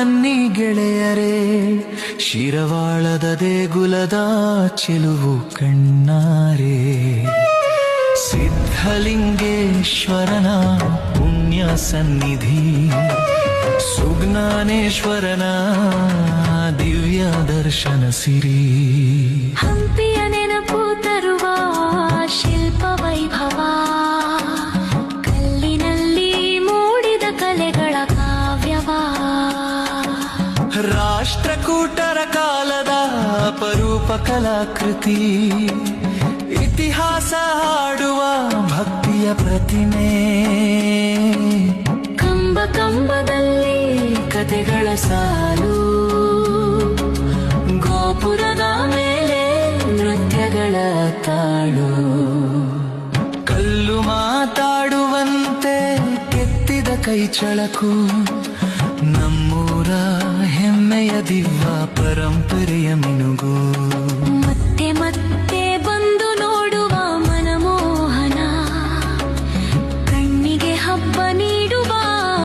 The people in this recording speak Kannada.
ಬನ್ನಿ ಗೆಳೆಯರೇ, ಶಿರವಾಳದ ದೇಗುಲದ ಚೆಲುವು ಕಣ್ಣಾರೆ. ಸಿದ್ಧಲಿಂಗೇಶ್ವರನ ಪುಣ್ಯ ಸನ್ನಿಧಿ, ಸುಜ್ಞಾನೇಶ್ವರನ ದಿವ್ಯ ದರ್ಶನ ಸಿರಿ. ಹಂಪಿಯ ನೆನಪು ತರುವ ಶಿಲ್ಪ ವೈಭವ, ಕಲ್ಲಿನಲ್ಲಿ ಮೂಡಿದ ಕಲೆಗಳ ಕಾವ್ಯವ. ರಾಷ್ಟ್ರಕೂಟರ ಕಾಲದ ಅಪರೂಪ ಕಲಾಕೃತಿ, ಇತಿಹಾಸ ಹಾಡುವ ಭಕ್ತಿಯ ಪ್ರತಿಮೆ. ಕಂಬ ಕಂಬದಲ್ಲಿ ಕತೆಗಳ ಸಾಲು, ಗೋಪುರದ ಮೇಲೆ ನೃತ್ಯಗಳ ತಾಳು. ಕಲ್ಲು ಮಾತಾಡುವಂತೆ ಕೆತ್ತಿದ ಕೈ ಚಳಕು, ನಮ್ಮೂರ